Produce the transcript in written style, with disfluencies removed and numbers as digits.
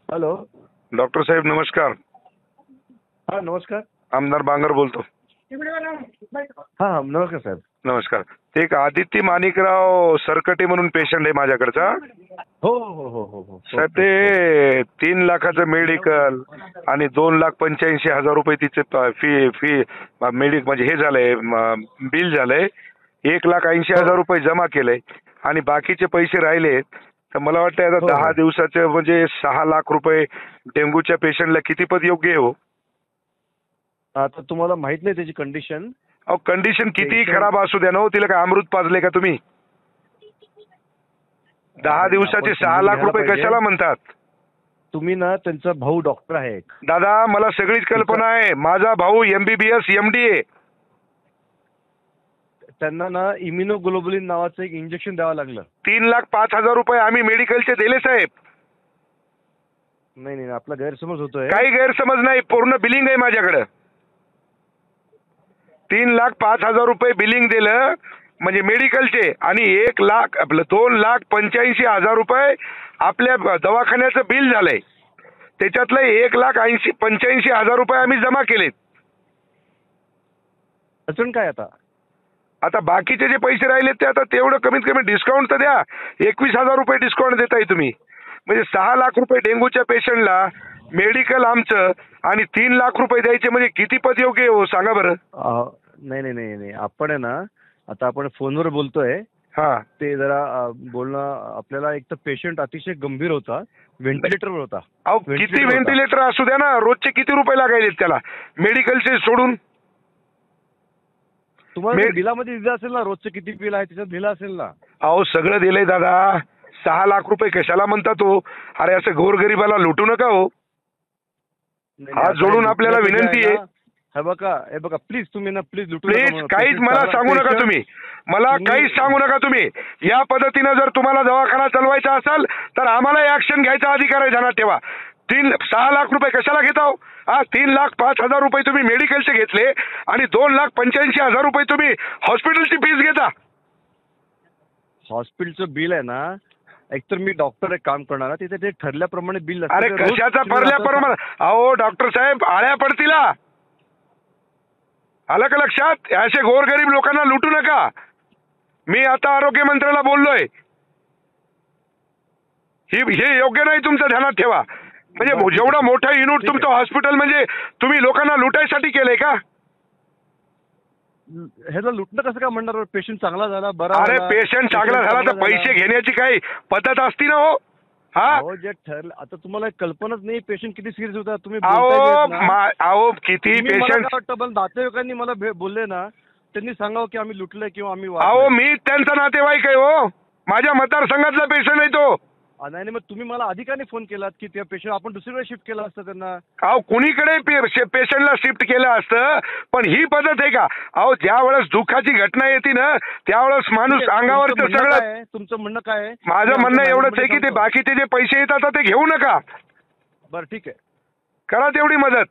Hello. Doctor साहेब नमस्कार. हा नमस्कार. आमदार बांगर बोलतो. हा नमस्कार साहेब. नमस्कार. ते एक आदित्य माणिकराव सरकटे म्हणून पेशंट आहे माझ्याकडचा. हो हो हो हो हो साहेब ते 3 लाखाचं मेडिकल आणि 2,85,000 रुपये तिचे फी फी मेडिक म्हणजे हे झालंय बिल झालंय. 1,80,000 रुपये जमा केलंय आणि बाकीचे पैसे राहिले. तर मला वाटतं आता 10 दिवसाचे म्हणजे 6 लाख रुपये डेंग्यूच्या पेशंटला किती पद योग्य आहे हो? आता तुम्हाला माहित नाही त्याची कंडिशन. अहो कंडिशन कितीही खराब असू द्या ना, तिला काय अमृत पाजले का तुम्ही? 10 दिवसाचे 6 लाख रुपये कशाला म्हणतात तुम्ही? ना त्यांचा भाऊ डॉक्टर आहे एक. दादा मला सगळीच कल्पना आहे. माझा भाऊ MBBS MD आहे. त्यांना ना इम्युनोग्लोबुलिन नावाचं एक इंजेक्शन द्यावं लागलं. 3,05,000 रुपये आम्ही मेडिकलचे दिले साहेब. नाही नाही आपला गैरसमज होतोय. काही गैरसमज नाही, पूर्ण बिलिंग आहे माझ्याकडे. 3,05,000 रुपये बिलिंग दिलं म्हणजे मेडिकलचे आणि 2,85,000 रुपये आपल्या दवाखान्याचं बिल झालंय. त्याच्यातलं 1,85,000 रुपये आम्ही जमा केलेत. अजून काय आता बाकीचे जे पैसे राहिले ते आता तेवढं कमीत कमी डिस्काउंट तर द्या. 21,000 रुपये डिस्काउंट देताय तुम्ही. म्हणजे 6 लाख रुपये डेंग्यूच्या पेशंटला मेडिकल आमचं आणि 3 लाख रुपये द्यायचे म्हणजे किती पद योग्य हो सांगा बरं? नाही नाही नाही नाही आपण आहे ना, आता आपण फोनवर बोलतोय. हा ते जरा बोलणं आपल्याला. एक तर पेशंट अतिशय गंभीर होता, व्हेंटिलेटरवर होता. अहो किती व्हेंटिलेटर असू द्या ना, रोजचे किती रुपये लागायचे त्याला मेडिकलचे सोडून? तुम्हाला बिलामध्ये दिलं असेल ना, रोजचं किती बिल आहे त्याच्यात दिलं असेल ना. अहो सगळं दिलंय दादा. 6 लाख रुपये कशाला म्हणतात हो? अरे असं गोरगरिबाला लुटू नका हो. हात जोडून आपल्याला विनंती आहे. हे बघा प्लीज तुम्ही ना प्लीज लुटू प्लीज नका. काहीच मला सांगू नका तुम्ही. मला काहीच सांगू नका तुम्ही. या पद्धतीनं जर तुम्हाला दवाखाना चालवायचा असेल तर आम्हाला ऍक्शन घ्यायचा अधिकार आहे. ध्यानात ठेवा. 6 लाख रुपये कशाला घेता हो? 3,05,000 रुपये तुम्ही मेडिकलचे घेतले आणि 2,85,000 रुपये तुम्ही हॉस्पिटलची फीस घेता. हॉस्पिटलचं बिल आहे ना, एकतर मी डॉक्टर एक काम करणार तिथे ते ठरल्याप्रमाणे बिल. अरे कशाचा ठरल्याप्रमाणे? अहो डॉक्टर साहेब आळ्या पडतीला. आलं का लक्षात? असे गोरगरीब लोकांना लुटू नका. मी आता आरोग्य मंत्र्याला बोललोय. हे योग्य नाही, तुमचं ध्यानात ठेवा. म्हणजे जेवढं मोठं युनिट तुमचं हॉस्पिटल म्हणजे तुम्ही लोकांना लुटायसाठी केलंय का? ह्याला लुटणं कसं काय म्हणणार? पेशंट चांगला झाला, बरा. अरे पेशंट चांगला झाला तर पैसे घेण्याची काही पद्धत असती ना हो? हा जे ठरलं. आता तुम्हाला कल्पनाच नाही पेशंट किती सिरियस होता. तुम्ही अहो किती पेशंट. वाटतं नातेवाईकांनी मला बोलले ना, त्यांनी सांगावं की आम्ही लुटलंय किंवा आम्ही. अहो मी त्यांचा नातेवाईक आहे हो. माझ्या मतदारसंघातला पेशंट आहे तो. नाही मग तुम्ही मला अधिकाने फोन केलात की त्या पेशंट आपण दुसरीकडे शिफ्ट केलं असतं त्यांना. अहो कुणीकडे पेशंटला शिफ्ट केलं असतं, पण ही पद्धत आहे का? अहो ज्या वेळेस दुःखाची घटना येते ना त्यावेळेस माणूस अंगावरचं सगळं. तुमचं म्हणणं काय आहे? माझं म्हणणं एवढंच आहे की ते बाकीचे जे पैसे येतात ते घेऊ नका. बरं ठीक आहे, करा तेवढी मदत.